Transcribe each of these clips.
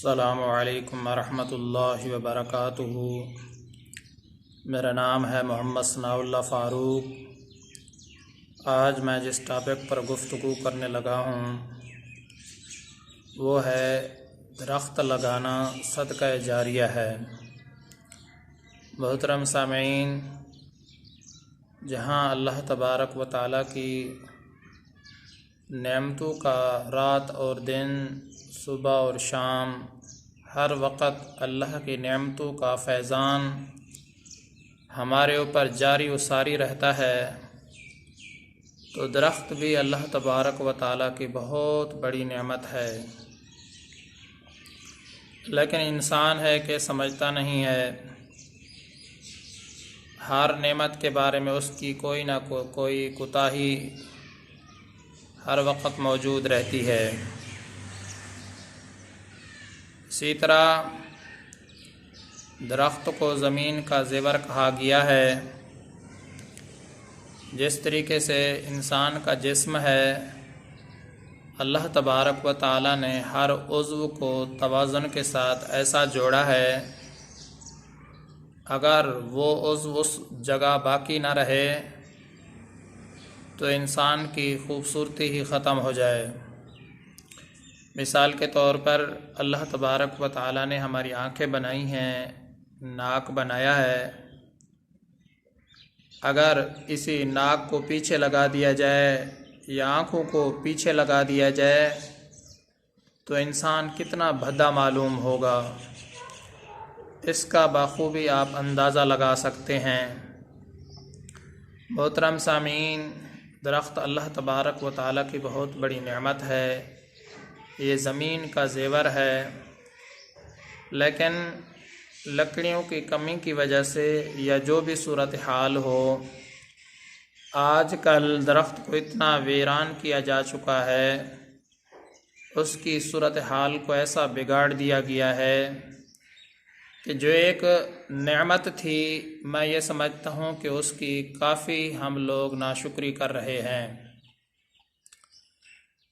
अस्सलामु अलैकुम वरहमतुल्लाहि वबरकातुहू। मेरा नाम है मोहम्मद सनाउल्लाह फ़ारूक। आज मैं जिस टॉपिक पर गुफ्तगू करने लगा हूँ वो है दरख्त लगाना सदका जारिया है। मोहतरम सामीन, जहाँ अल्लाह तबारक व तआला की नेमतों का रात और दिन, सुबह और शाम, हर वक़्त अल्लाह की नेमतों का फैज़ान हमारे ऊपर जारी व सारी रहता है, तो दरख्त भी अल्लाह तबारक व तआला की बहुत बड़ी नेमत है। लेकिन इंसान है कि समझता नहीं है। हर नेमत के बारे में उसकी कोई ना कोई कोताही हर वक़्त मौजूद रहती है। इसी तरह दरख्त को ज़मीन का ज़ेवर कहा गया है। जिस तरीके से इंसान का जिस्म है, अल्लाह तबारक व तआला ने हर उज़्व को तवाज़ुन के साथ ऐसा जोड़ा है, अगर वो उज़्व उस जगह बाकी ना रहे तो इंसान की खूबसूरती ही ख़त्म हो जाए। मिसाल के तौर पर अल्लाह तबारक व तआला ने हमारी आँखें बनाई हैं, नाक बनाया है। अगर इसी नाक को पीछे लगा दिया जाए या आँखों को पीछे लगा दिया जाए तो इंसान कितना भद्दा मालूम होगा, इसका बाखूबी आप अंदाज़ा लगा सकते हैं। मोहतरम सामीन, दरख्त अल्लाह तबारक व तआला की बहुत बड़ी नेमत है। ये ज़मीन का ज़ेवर है, लेकिन लकड़ियों की कमी की वजह से या जो भी सूरत हाल हो, आजकल दरख्त को इतना वीरान किया जा चुका है, उसकी सूरत हाल को ऐसा बिगाड़ दिया गया है कि जो एक नेमत थी, मैं ये समझता हूँ कि उसकी काफ़ी हम लोग नाशुक्री कर रहे हैं।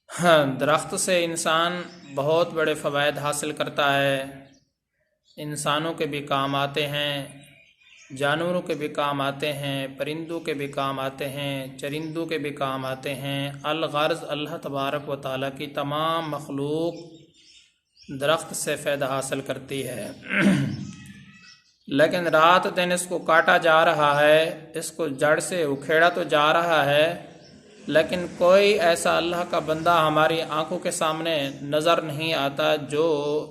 हाँ, दरख्त से इंसान बहुत बड़े फ़वाइद हासिल करता है। इंसानों के भी काम आते हैं, जानवरों के भी काम आते हैं, परिंदों के भी काम आते हैं, चरिंदों के भी काम आते हैं। अलगर्ज़ अल्लाह तबारक व तआला की तमाम मखलूक दरख्त से फ़ायदा हासिल करती है। लेकिन रात दिन इसको काटा जा रहा है, इसको जड़ से उखेड़ा तो जा रहा है, लेकिन कोई ऐसा अल्लाह का बंदा हमारी आंखों के सामने नज़र नहीं आता जो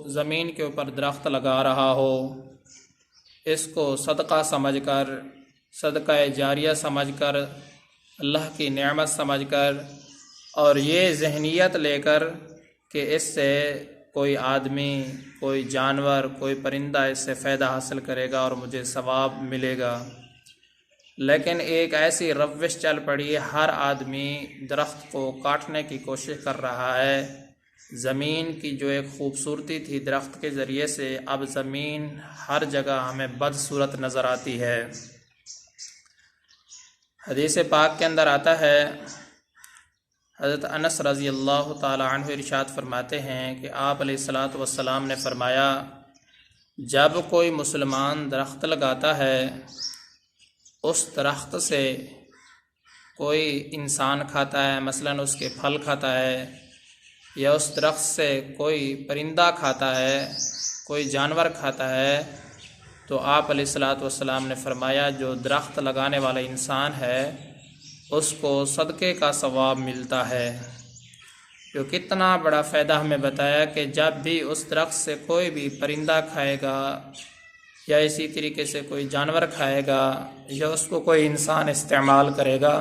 ज़मीन के ऊपर दरख्त लगा रहा हो। इसको सदका समझकर, सदका जारिया समझकर, अल्लाह की नेमत समझकर और ये जहनीत लेकर कि इससे कोई आदमी, कोई जानवर, कोई परिंदा इससे फ़ायदा हासिल करेगा और मुझे सवाब मिलेगा। लेकिन एक ऐसी रविश चल पड़ी है, हर आदमी दरख्त को काटने की कोशिश कर रहा है। ज़मीन की जो एक ख़ूबसूरती थी दरख्त के ज़रिए से, अब ज़मीन हर जगह हमें बदसूरत नज़र आती है। हदीस पाक के अंदर आता है, हज़रत अनस रज़ी अल्लाह ताला अन्हु इरशाद फरमाते हैं कि आप अलैहिस्सलातु वस्सलाम ने फरमाया, जब कोई मुसलमान दरख्त लगाता है, उस दरख्त से कोई इंसान खाता है, मसलन उसके फल खाता है, या उस दरख्त से कोई परिंदा खाता है, कोई जानवर खाता है, तो आप अलैहिस्सलातु वस्सलाम ने फरमाया जो दरख्त लगाने वाला इंसान है उसको सदक़े का सवाब मिलता है। जो कितना बड़ा फ़ायदा हमें बताया कि जब भी उस दरख्त से कोई भी परिंदा खाएगा या इसी तरीके से कोई जानवर खाएगा या उसको कोई इंसान इस्तेमाल करेगा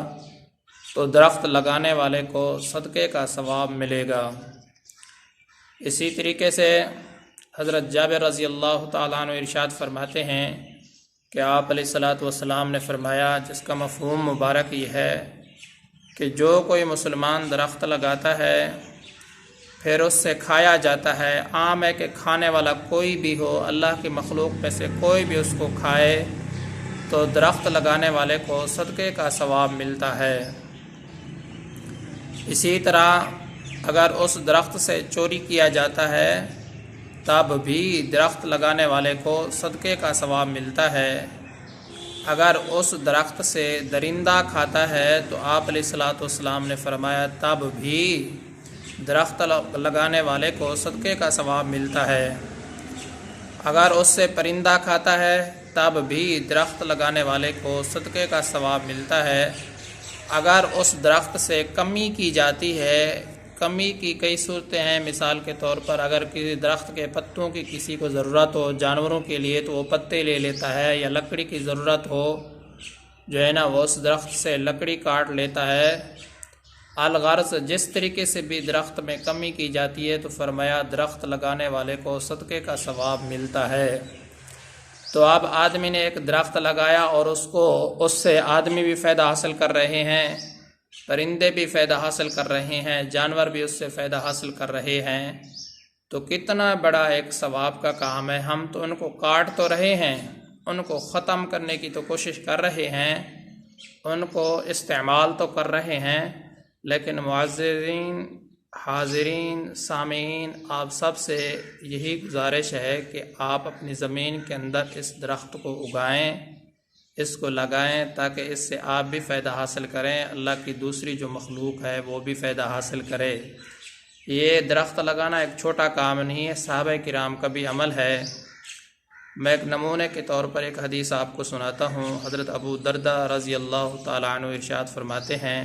तो दरख्त लगाने वाले को सदक़े का सवाब मिलेगा। इसी तरीके से हज़रत जाबिर रज़ी अल्लाह ताला अन्हु इरशाद फरमाते हैं कि आप अलैहिस्सलातु वस्सलाम ने फरमाया, जिसका मफ़हूम मुबारक ये है कि जो कोई मुसलमान दरख्त लगाता है फिर उससे खाया जाता है, आम है कि खाने वाला कोई भी हो, अल्लाह की मखलूक में से कोई भी उसको खाए तो दरख्त लगाने वाले को सदक़े का सवाब मिलता है। इसी तरह अगर उस दरख्त से चोरी किया जाता है तब भी दरख्त लगाने वाले को सदक़े का सवाब मिलता है। अगर उस दरख्त से दरिंदा खाता है तो आप अलैहिस्सलाम ने फरमाया तब भी दरख्त लगाने वाले को सदक़े का सवाब मिलता है। अगर उससे परिंदा खाता है तब भी दरख्त लगाने वाले को सदक़े का सवाब मिलता है। अगर उस दरख्त से कमी की जाती है, कमी की कई सूरतें हैं, मिसाल के तौर पर अगर किसी दरख्त के पत्तों की किसी को ज़रूरत हो जानवरों के लिए तो वो पत्ते ले लेता है, या लकड़ी की ज़रूरत हो जो है ना वो उस दरख्त से लकड़ी काट लेता है। अलगर्ज़ जिस तरीके से भी दरख्त में कमी की जाती है तो फरमाया दरख्त लगाने वाले को सदक़े का सवाब मिलता है। तो अब आदमी ने एक दरख्त लगाया और उससे आदमी भी फ़ायदा हासिल कर रहे हैं, परिंदे भी फ़ायदा हासिल कर रहे हैं, जानवर भी उससे फ़ायदा हासिल कर रहे हैं, तो कितना बड़ा एक सवाब का काम है। हम तो उनको काट तो रहे हैं, उनको ख़त्म करने की तो कोशिश कर रहे हैं, उनको इस्तेमाल तो कर रहे हैं, लेकिन मुअज़्ज़िरीन, हाज़िरीन, सामीन, आप सब से यही गुजारिश है कि आप अपनी ज़मीन के अंदर इस दरख्त को उगाएं, इसको लगाएं, ताकि इससे आप भी फ़ायदा हासिल करें, अल्लाह की दूसरी जो मखलूक है वो भी फ़ायदा हासिल करे। ये दरख्त लगाना एक छोटा काम नहीं है, सहाबा किराम का भी अमल है। मैं एक नमूने के तौर पर एक हदीस आपको सुनाता हूँ। हज़रत अबू दरदा रज़ी अल्लाह तआला अन्हु इरशाद फरमाते हैं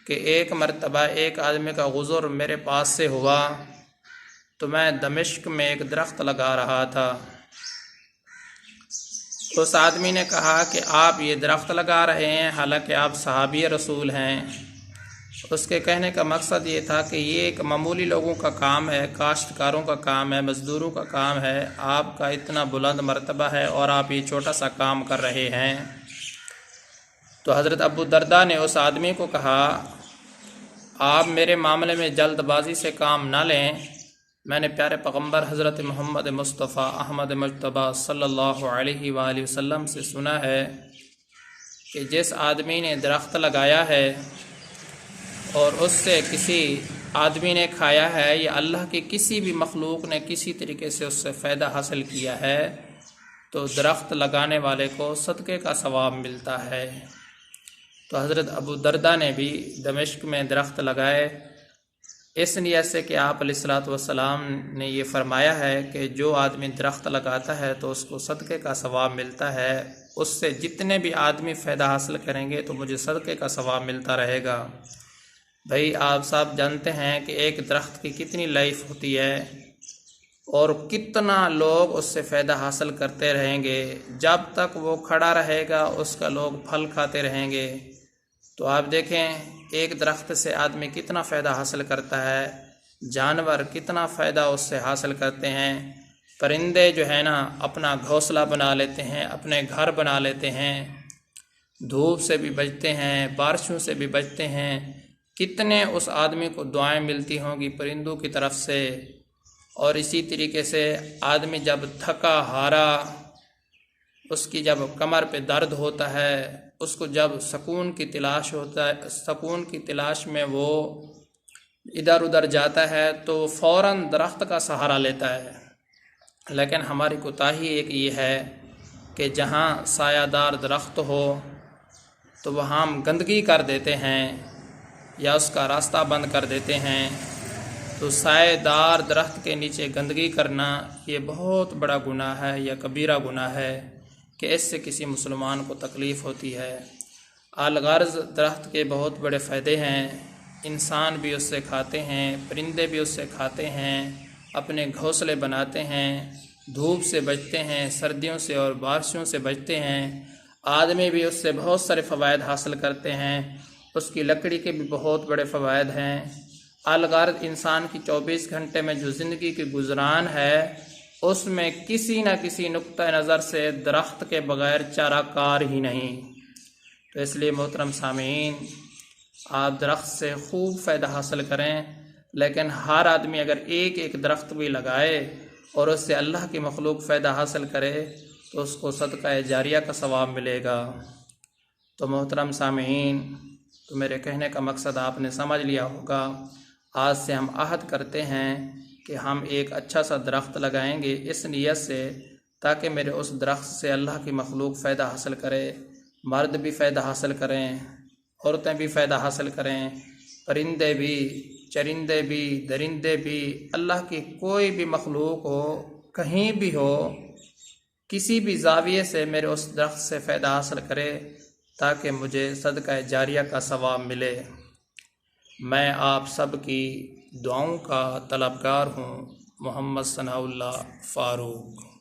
कि एक मरतबा एक आदमी का गुज़र मेरे पास से हुआ तो मैं दमिश्क में एक दरख्त लगा रहा था। तो उस आदमी ने कहा कि आप ये दरख्त लगा रहे हैं, हालांकि आप सहाबी रसूल हैं। उसके कहने का मकसद ये था कि ये एक मामूली लोगों का काम है, काश्तकारों का काम है, मज़दूरों का काम है, आपका इतना बुलंद मर्तबा है और आप ये छोटा सा काम कर रहे हैं। तो हज़रत अबू दरदा ने उस आदमी को कहा, आप मेरे मामले में जल्दबाजी से काम ना लें। मैंने प्यारे पैगम्बर हज़रत मोहम्मद मुस्तफ़ा अहमद मुज्तबा सल्लल्लाहु अलैहि वसल्लम से सुना है कि जिस आदमी ने दरख्त लगाया है और उससे किसी आदमी ने खाया है या अल्लाह की किसी भी मखलूक ने किसी तरीके से उससे फ़ायदा हासिल किया है तो दरख्त लगाने वाले को सदक़े का सवाब मिलता है। तो हज़रत अबू दरदा ने भी दमिश्क में दरख्त लगाए इस नियत से कि आप अलैहिस्सलातु वस्सलाम ने ये फ़रमाया है कि जो आदमी दरख्त लगाता है तो उसको सदक़े का सवाब मिलता है, उससे जितने भी आदमी फ़ायदा हासिल करेंगे तो मुझे सदक़े का सवाब मिलता रहेगा। भाई आप सब जानते हैं कि एक दरख्त की कितनी लाइफ होती है और कितना लोग उससे फ़ायदा हासिल करते रहेंगे, जब तक वो खड़ा रहेगा उसका लोग फल खाते रहेंगे। तो आप देखें एक दरख्त से आदमी कितना फ़ायदा हासिल करता है, जानवर कितना फ़ायदा उससे हासिल करते हैं, परिंदे जो है ना अपना घोंसला बना लेते हैं, अपने घर बना लेते हैं, धूप से भी बचते हैं, बारिशों से भी बचते हैं। कितने उस आदमी को दुआएं मिलती होंगी परिंदों की तरफ से। और इसी तरीके से आदमी जब थका हारा, उसकी जब कमर पे दर्द होता है, उसको जब सुकून की तलाश होता है, सुकून की तलाश में वो इधर उधर जाता है तो फ़ौरन दरख्त का सहारा लेता है। लेकिन हमारी कोताही एक ये है कि जहाँ सायादार दरख्त हो तो वहाँ हम गंदगी कर देते हैं या उसका रास्ता बंद कर देते हैं। तो सायेदार दरख्त के नीचे गंदगी करना ये बहुत बड़ा गुनाह है या कबीरा गुनाह है कि इससे किसी मुसलमान को तकलीफ़ होती है। अलगर्ज़ दरख्त के बहुत बड़े फ़ायदे हैं, इंसान भी उससे खाते हैं, परिंदे भी उससे खाते हैं, अपने घोंसले बनाते हैं, धूप से बचते हैं, सर्दियों से और बारिशों से बचते हैं। आदमी भी उससे बहुत सारे फ़वाइद हासिल करते हैं, उसकी लकड़ी के भी बहुत बड़े फ़वाइद हैं। अलगर्ज़ इंसान की 24 घंटे में जो ज़िंदगी की गुज़रान है उसमें किसी न किसी नुक्ता नज़र से दरख्त के बग़ैर चाराकार ही नहीं। तो इसलिए मोहतरम सामीन, आप दरख्त से खूब फ़ायदा हासिल करें, लेकिन हर आदमी अगर एक एक दरख्त भी लगाए और उससे अल्लाह की मखलूक फ़ायदा हासिल करे तो उसको सदका जारिया का सवाब मिलेगा। तो मोहतरम सामीन, तो मेरे कहने का मकसद आपने समझ लिया होगा। आज से हम अहद करते हैं कि हम एक अच्छा सा दरख्त लगाएंगे इस नीयत से ताकि मेरे उस दरख्त से अल्लाह की मखलूक फ़ायदा हासिल करे, मर्द भी फ़ायदा हासिल करें, औरतें भी फ़ायदा हासिल करें, परिंदे भी, चरिंदे भी, दरिंदे भी, अल्लाह की कोई भी मखलूक हो, कहीं भी हो, किसी भी ज़ाविये से मेरे उस दरख्त से फ़ायदा हासिल करे ताकि मुझे सदका जारिया का सवाब मिले। मैं आप सब की दुआओं का तलबगार हूँ। मोहम्मद सनाउल्लाह फ़ारूक।